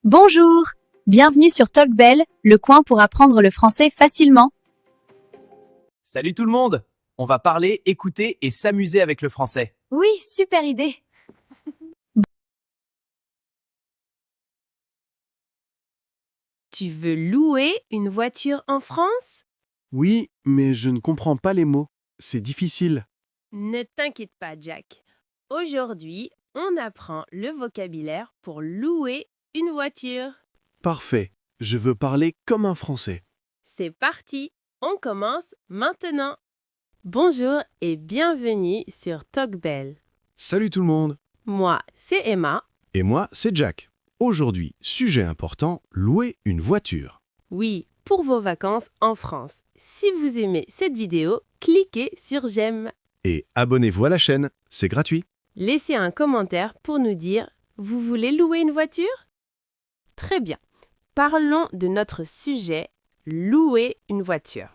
Bonjour! Bienvenue sur TalkBell, le coin pour apprendre le français facilement. Salut tout le monde! On va parler, écouter et s'amuser avec le français. Oui, super idée! Tu veux louer une voiture en France? Oui, mais je ne comprends pas les mots. C'est difficile. Ne t'inquiète pas, Jack. Aujourd'hui, on apprend le vocabulaire pour louer une voiture. Parfait. Je veux parler comme un Français. C'est parti, on commence maintenant. Bonjour et bienvenue sur TalkBell. Salut tout le monde. Moi, c'est Emma. Et moi, c'est Jack. Aujourd'hui, sujet important, louer une voiture. Oui, pour vos vacances en France. Si vous aimez cette vidéo, cliquez sur j'aime. Et abonnez-vous à la chaîne, c'est gratuit. Laissez un commentaire pour nous dire « Vous voulez louer une voiture ?» Très bien. Parlons de notre sujet « Louer une voiture ».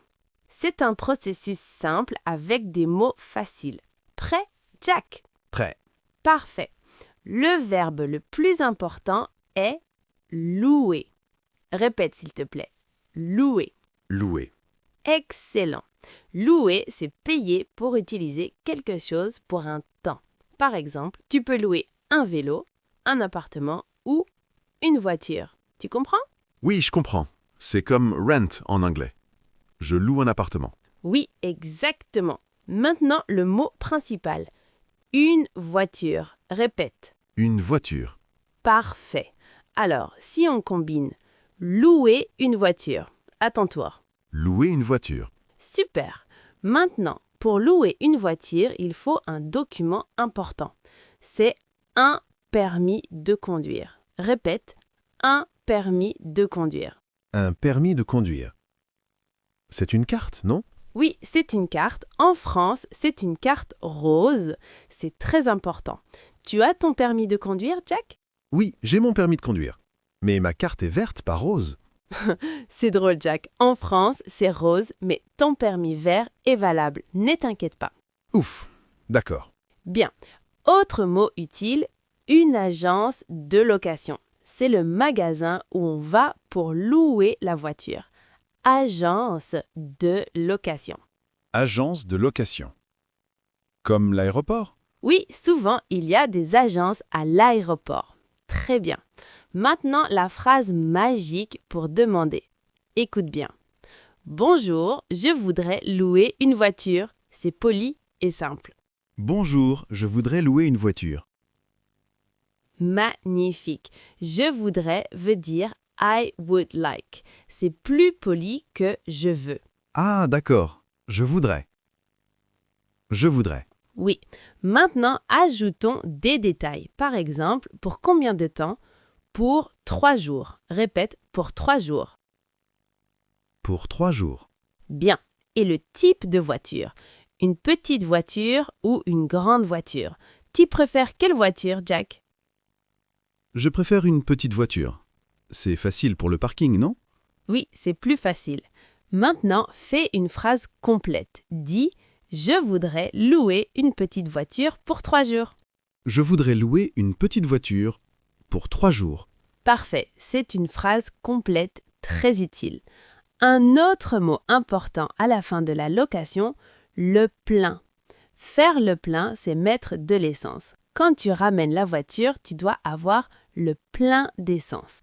C'est un processus simple avec des mots faciles. Prêt, Jack? Prêt. Parfait. Le verbe le plus important est « louer ». Répète s'il te plaît. « Louer ». Louer. Excellent. Louer, c'est payer pour utiliser quelque chose pour un temps. Par exemple, tu peux louer un vélo, un appartement ou une voiture. Tu comprends? Oui, je comprends. C'est comme rent en anglais. Je loue un appartement. Oui, exactement. Maintenant, le mot principal. Une voiture. Répète. Une voiture. Parfait. Alors, si on combine louer une voiture, à ton tour. Louer une voiture. Super. Maintenant, pour louer une voiture, il faut un document important. C'est un permis de conduire. Répète, un permis de conduire. Un permis de conduire. C'est une carte, non? Oui, c'est une carte. En France, c'est une carte rose. C'est très important. Tu as ton permis de conduire, Jack? Oui, j'ai mon permis de conduire. Mais ma carte est verte, pas rose. C'est drôle, Jack. En France, c'est rose, mais ton permis vert est valable. Ne t'inquiète pas. Ouf, d'accord. Bien. Autre mot utile, une agence de location. C'est le magasin où on va pour louer la voiture. Agence de location. Agence de location. Comme l'aéroport? Oui, souvent, il y a des agences à l'aéroport. Très bien. Maintenant, la phrase magique pour demander. Écoute bien. Bonjour, je voudrais louer une voiture. C'est poli et simple. Bonjour, je voudrais louer une voiture. Magnifique. Je voudrais veut dire I would like. C'est plus poli que je veux. Ah, d'accord. Je voudrais. Je voudrais. Oui. Maintenant, ajoutons des détails. Par exemple, pour combien de temps? Pour 3 jours. Répète, pour 3 jours. Pour 3 jours. Bien. Et le type de voiture? Une petite voiture ou une grande voiture? Tu préfères quelle voiture, Jack? Je préfère une petite voiture. C'est facile pour le parking, non? Oui, c'est plus facile. Maintenant, fais une phrase complète. Dis « Je voudrais louer une petite voiture pour 3 jours ». Je voudrais louer une petite voiture pour 3 jours. Parfait, c'est une phrase complète très utile. Un autre mot important à la fin de la location, le plein. Faire le plein, c'est mettre de l'essence. Quand tu ramènes la voiture, tu dois avoir le plein d'essence.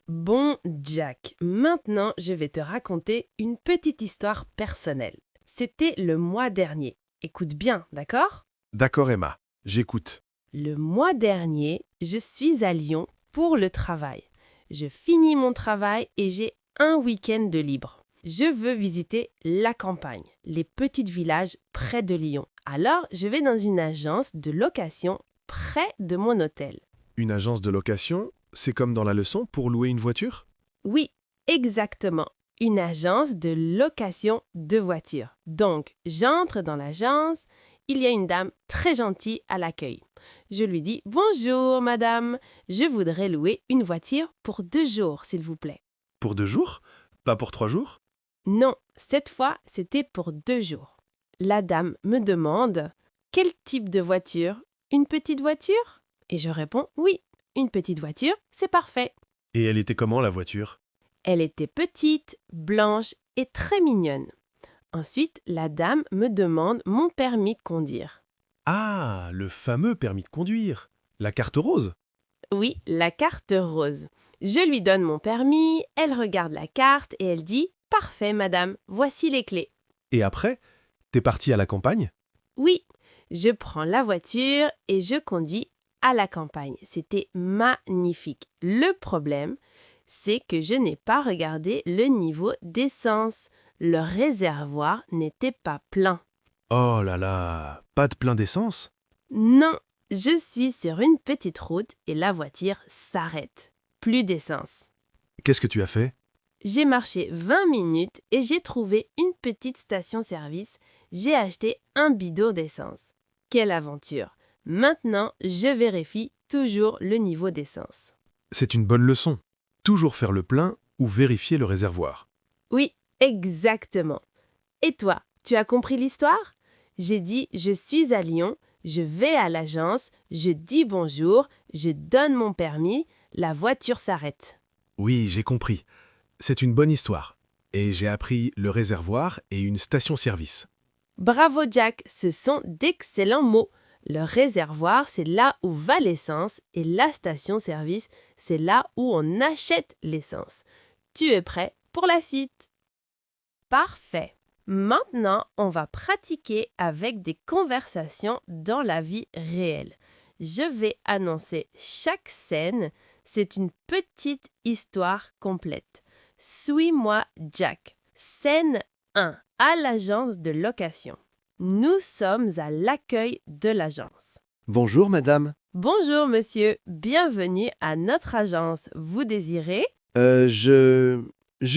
Bon, Jack, maintenant je vais te raconter une petite histoire personnelle. C'était le mois dernier. Écoute bien, d'accord? D'accord, Emma. J'écoute. Le mois dernier, je suis à Lyon pour le travail. Je finis mon travail et j'ai un week-end de libre. Je veux visiter la campagne, les petits villages près de Lyon. Alors, je vais dans une agence de location près de mon hôtel. Une agence de location, c'est comme dans la leçon pour louer une voiture? Oui, exactement. Une agence de location de voitures. Donc, j'entre dans l'agence. Il y a une dame très gentille à l'accueil. Je lui dis « Bonjour, madame. Je voudrais louer une voiture pour 2 jours, s'il vous plaît. » Pour 2 jours? Pas pour 3 jours? Non, cette fois, c'était pour 2 jours. La dame me demande « Quel type de voiture? Une petite voiture ?» Et je réponds « Oui, une petite voiture, c'est parfait. » Et elle était comment, la voiture? Elle était petite, blanche et très mignonne. Ensuite, la dame me demande mon permis de conduire. Ah, le fameux permis de conduire. La carte rose. Oui, la carte rose. Je lui donne mon permis, elle regarde la carte et elle dit « Parfait, madame, voici les clés. Et après, t'es parti à la campagne? » Oui, je prends la voiture et je conduis à la campagne. C'était magnifique. Le problème, c'est que je n'ai pas regardé le niveau d'essence. Le réservoir n'était pas plein. Oh là là, pas de plein d'essence? Non, je suis sur une petite route et la voiture s'arrête. Plus d'essence. Qu'est-ce que tu as fait? J'ai marché 20 minutes et j'ai trouvé une petite station-service. J'ai acheté un bidon d'essence. Quelle aventure! Maintenant, je vérifie toujours le niveau d'essence. C'est une bonne leçon. Toujours faire le plein ou vérifier le réservoir. Oui, exactement. Et toi, tu as compris l'histoire? J'ai dit je suis à Lyon, je vais à l'agence, je dis bonjour, je donne mon permis, la voiture s'arrête. Oui, j'ai compris. C'est une bonne histoire. Et j'ai appris le réservoir et une station-service. Bravo Jack, ce sont d'excellents mots. Le réservoir, c'est là où va l'essence et la station-service, c'est là où on achète l'essence. Tu es prêt pour la suite? Parfait. Maintenant, on va pratiquer avec des conversations dans la vie réelle. Je vais annoncer chaque scène. C'est une petite histoire complète. Suis-moi, Jack. Scène 1. À l'agence de location. Nous sommes à l'accueil de l'agence. Bonjour madame. Bonjour monsieur, bienvenue à notre agence. Vous désirez? Je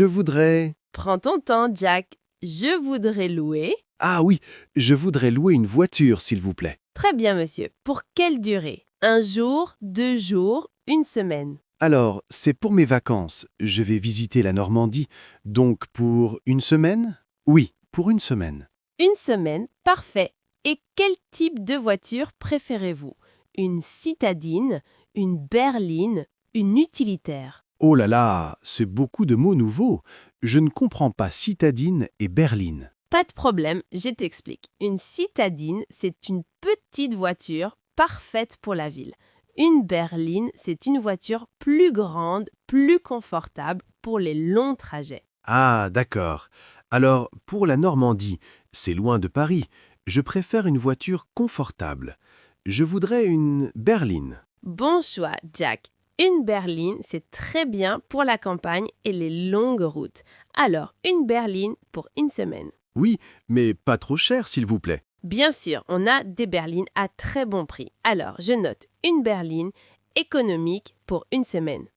voudrais... Prends ton temps, Jack. Je voudrais louer. Ah oui, je voudrais louer une voiture, s'il vous plaît. Très bien, monsieur. Pour quelle durée? Un jour, 2 jours, une semaine? Alors, c'est pour mes vacances. Je vais visiter la Normandie. Donc pour une semaine? Oui, pour une semaine. Une semaine, parfait. Et quel type de voiture préférez-vous? Une citadine, une berline, une utilitaire? Oh là là, c'est beaucoup de mots nouveaux. Je ne comprends pas citadine et berline. Pas de problème, je t'explique. Une citadine, c'est une petite voiture parfaite pour la ville. Une berline, c'est une voiture plus grande, plus confortable pour les longs trajets. Ah, d'accord. Alors, pour la Normandie, c'est loin de Paris. Je préfère une voiture confortable. Je voudrais une berline. Bon choix, Jack. Une berline, c'est très bien pour la campagne et les longues routes. Alors, une berline pour une semaine. Oui, mais pas trop cher, s'il vous plaît. Bien sûr, on a des berlines à très bon prix. Alors, je note une berline économique pour une semaine.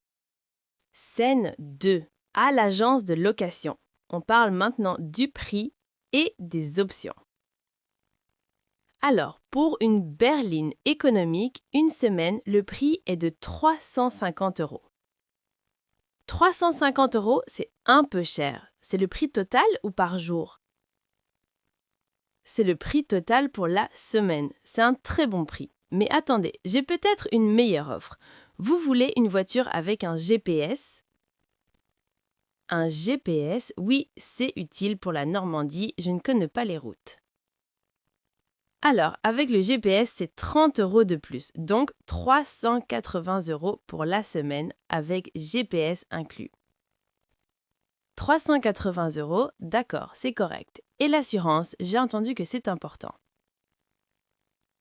Scène 2. À l'agence de location. On parle maintenant du prix et des options. Alors, pour une berline économique, une semaine, le prix est de 350 €. 350 €, c'est un peu cher. C'est le prix total ou par jour? C'est le prix total pour la semaine. C'est un très bon prix. Mais attendez, j'ai peut-être une meilleure offre. Vous voulez une voiture avec un GPS? Un GPS, oui, c'est utile pour la Normandie. Je ne connais pas les routes. Alors, avec le GPS, c'est 30 € de plus, donc 380 € pour la semaine avec GPS inclus. 380 €, d'accord, c'est correct. Et l'assurance, j'ai entendu que c'est important.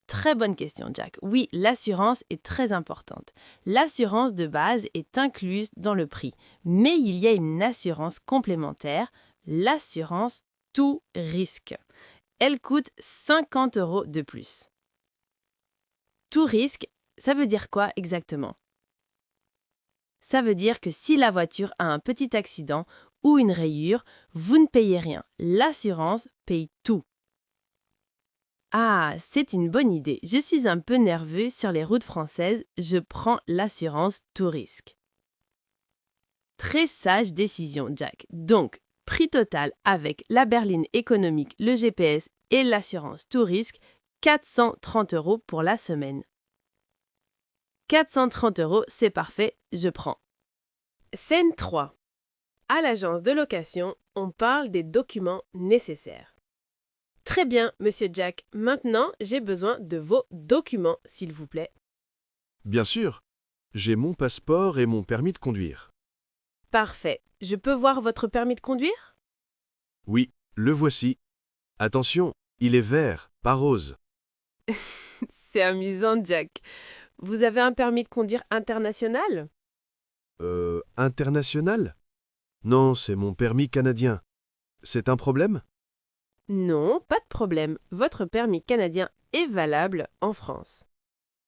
Très bonne question, Jack. Oui, l'assurance est très importante. L'assurance de base est incluse dans le prix, mais il y a une assurance complémentaire, l'assurance tout risque. Elle coûte 50 € de plus. Tout risque, ça veut dire quoi exactement? Ça veut dire que si la voiture a un petit accident ou une rayure, vous ne payez rien. L'assurance paye tout. Ah, c'est une bonne idée. Je suis un peu nerveux sur les routes françaises. Je prends l'assurance tout risque. Très sage décision, Jack. Donc, prix total avec la berline économique, le GPS et l'assurance tout risque, 430 € pour la semaine. 430 €, c'est parfait, je prends. Scène 3. À l'agence de location, on parle des documents nécessaires. Très bien, monsieur Jack. Maintenant, j'ai besoin de vos documents, s'il vous plaît. Bien sûr. J'ai mon passeport et mon permis de conduire. Parfait. Je peux voir votre permis de conduire? Oui, le voici. Attention, il est vert, pas rose. C'est amusant, Jack. Vous avez un permis de conduire international? International? Non, c'est mon permis canadien. C'est un problème? Non, pas de problème. Votre permis canadien est valable en France.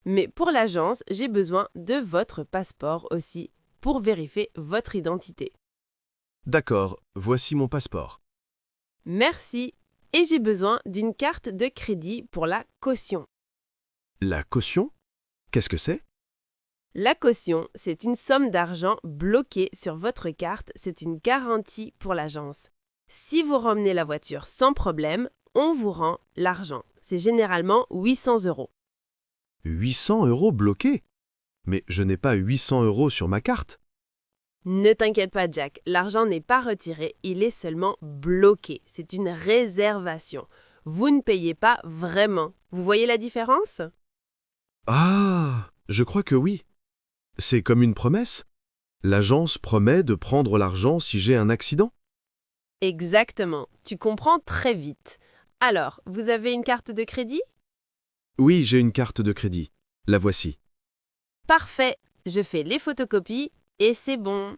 Mais pour l'agence, j'ai besoin de votre passeport aussi pour vérifier votre identité. D'accord, voici mon passeport. Merci. Et j'ai besoin d'une carte de crédit pour la caution. La caution? Qu'est-ce que c'est? La caution, c'est une somme d'argent bloquée sur votre carte. C'est une garantie pour l'agence. Si vous ramenez la voiture sans problème, on vous rend l'argent. C'est généralement 800 €. 800 € bloqués? Mais je n'ai pas 800 € sur ma carte. Ne t'inquiète pas, Jack. L'argent n'est pas retiré, il est seulement bloqué. C'est une réservation. Vous ne payez pas vraiment. Vous voyez la différence? Ah, je crois que oui. C'est comme une promesse. L'agence promet de prendre l'argent si j'ai un accident. Exactement. Tu comprends très vite. Alors, vous avez une carte de crédit? Oui, j'ai une carte de crédit. La voici. Parfait. Je fais les photocopies et c'est bon.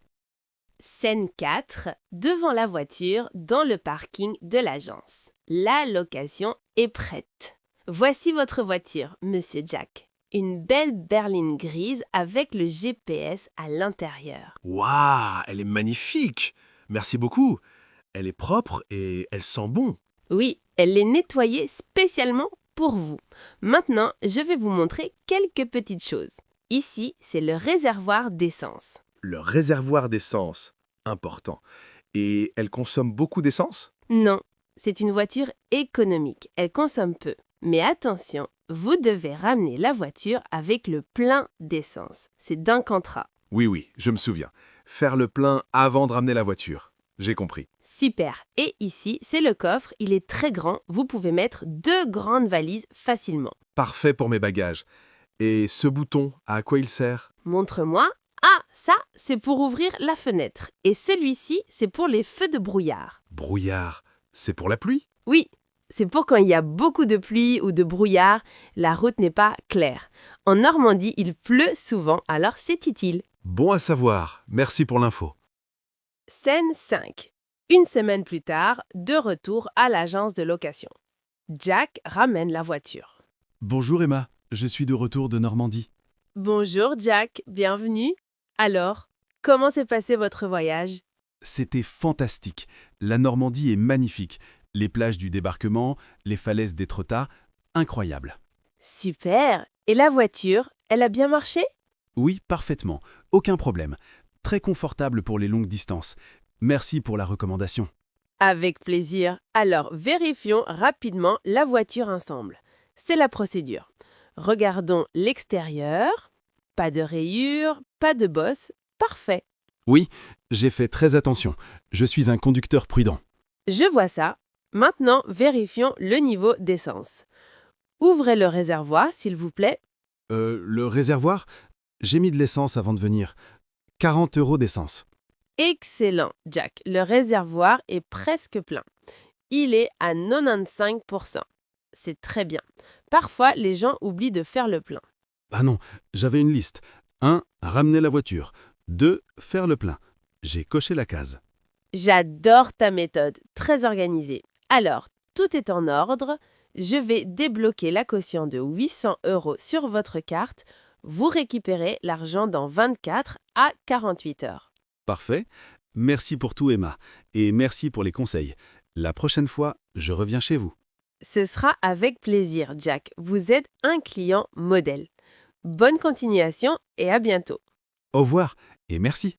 Scène 4. Devant la voiture, dans le parking de l'agence. La location est prête. Voici votre voiture, monsieur Jack. Une belle berline grise avec le GPS à l'intérieur. Waouh, elle est magnifique! Merci beaucoup. Elle est propre et elle sent bon. Oui, elle est nettoyée spécialement pour vous. Maintenant, je vais vous montrer quelques petites choses. Ici, c'est le réservoir d'essence. Le réservoir d'essence, important. Et elle consomme beaucoup d'essence? Non, c'est une voiture économique. Elle consomme peu. Mais attention, vous devez ramener la voiture avec le plein d'essence. C'est d'un contrat. Oui, je me souviens. Faire le plein avant de ramener la voiture. J'ai compris. Super. Et ici, c'est le coffre. Il est très grand. Vous pouvez mettre 2 grandes valises facilement. Parfait pour mes bagages. Et ce bouton, à quoi il sert? Montre-moi. Ah, ça, c'est pour ouvrir la fenêtre. Et celui-ci, c'est pour les feux de brouillard. Brouillard, c'est pour la pluie? Oui, c'est pour quand il y a beaucoup de pluie ou de brouillard, la route n'est pas claire. En Normandie, il pleut souvent, alors c'est utile. Bon à savoir. Merci pour l'info. Scène 5. Une semaine plus tard, de retour à l'agence de location. Jack ramène la voiture. Bonjour Emma, je suis de retour de Normandie. Bonjour Jack, bienvenue. Alors, comment s'est passé votre voyage? C'était fantastique. La Normandie est magnifique. Les plages du débarquement, les falaises d'Étretat, incroyable. Super. Et la voiture, elle a bien marché? Oui, parfaitement. Aucun problème. Très confortable pour les longues distances. Merci pour la recommandation. Avec plaisir. Alors, vérifions rapidement la voiture ensemble. C'est la procédure. Regardons l'extérieur. Pas de rayures, pas de bosses. Parfait. Oui, j'ai fait très attention. Je suis un conducteur prudent. Je vois ça. Maintenant, vérifions le niveau d'essence. Ouvrez le réservoir, s'il vous plaît. Le réservoir? J'ai mis de l'essence avant de venir. 40 € d'essence. Excellent, Jack. Le réservoir est presque plein. Il est à 95%. C'est très bien. Parfois, les gens oublient de faire le plein. Ah non, j'avais une liste. 1. Ramener la voiture. 2. Faire le plein. J'ai coché la case. J'adore ta méthode, très organisée. Alors, tout est en ordre. Je vais débloquer la caution de 800 € sur votre carte. Vous récupérez l'argent dans 24 à 48 heures. Parfait. Merci pour tout, Emma. Et merci pour les conseils. La prochaine fois, je reviens chez vous. Ce sera avec plaisir, Jack. Vous êtes un client modèle. Bonne continuation et à bientôt. Au revoir et merci.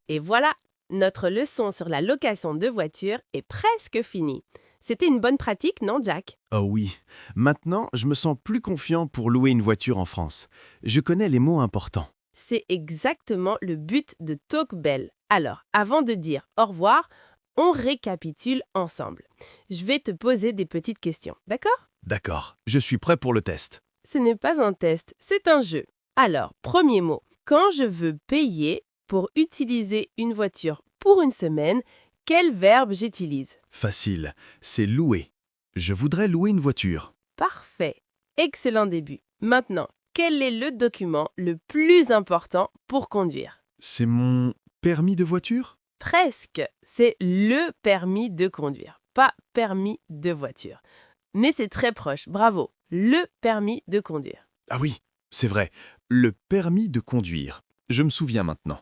Et voilà, notre leçon sur la location de voitures est presque finie. C'était une bonne pratique, non, Jack? Oh oui. Maintenant, je me sens plus confiant pour louer une voiture en France. Je connais les mots importants. C'est exactement le but de TalkBell. Alors, avant de dire au revoir, on récapitule ensemble. Je vais te poser des petites questions, d'accord? D'accord, je suis prêt pour le test. Ce n'est pas un test, c'est un jeu. Alors, premier mot. Quand je veux payer pour utiliser une voiture pour une semaine, quel verbe j'utilise? Facile, c'est louer. Je voudrais louer une voiture. Parfait. Excellent début. Maintenant, quel est le document le plus important pour conduire? C'est mon permis de voiture? Presque. C'est le permis de conduire, pas permis de voiture. Mais c'est très proche, bravo. Le permis de conduire. Ah oui, c'est vrai, le permis de conduire. Je me souviens maintenant.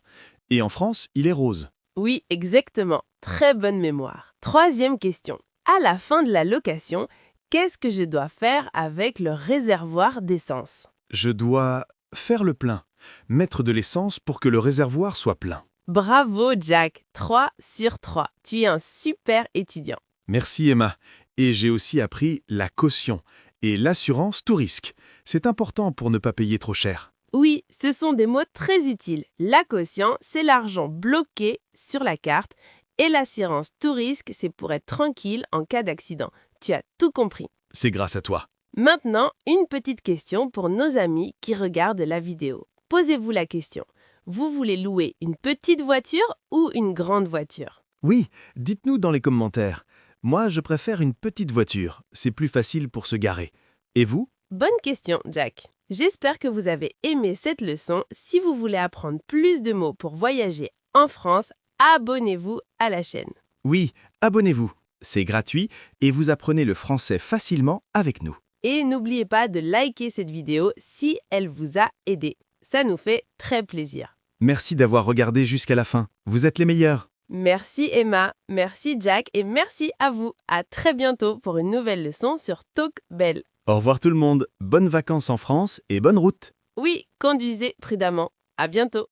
Et en France, il est rose. Oui, exactement. Très bonne mémoire. Troisième question. À la fin de la location, qu'est-ce que je dois faire avec le réservoir d'essence? Je dois faire le plein, mettre de l'essence pour que le réservoir soit plein. Bravo, Jack. 3 sur 3. Tu es un super étudiant. Merci Emma. Et j'ai aussi appris la caution et l'assurance tout risque. C'est important pour ne pas payer trop cher. Oui, ce sont des mots très utiles. La caution, c'est l'argent bloqué sur la carte et l'assurance tout risque, c'est pour être tranquille en cas d'accident. Tu as tout compris. C'est grâce à toi. Maintenant, une petite question pour nos amis qui regardent la vidéo. Posez-vous la question. Vous voulez louer une petite voiture ou une grande voiture? Oui, dites-nous dans les commentaires. Moi, je préfère une petite voiture. C'est plus facile pour se garer. Et vous? Bonne question, Jack. J'espère que vous avez aimé cette leçon. Si vous voulez apprendre plus de mots pour voyager en France, abonnez-vous à la chaîne. Oui, abonnez-vous. C'est gratuit et vous apprenez le français facilement avec nous. Et n'oubliez pas de liker cette vidéo si elle vous a aidé. Ça nous fait très plaisir. Merci d'avoir regardé jusqu'à la fin. Vous êtes les meilleurs. Merci Emma, merci Jack et merci à vous. À très bientôt pour une nouvelle leçon sur TalkBell. Au revoir tout le monde. Bonnes vacances en France et bonne route. Oui, conduisez prudemment. À bientôt.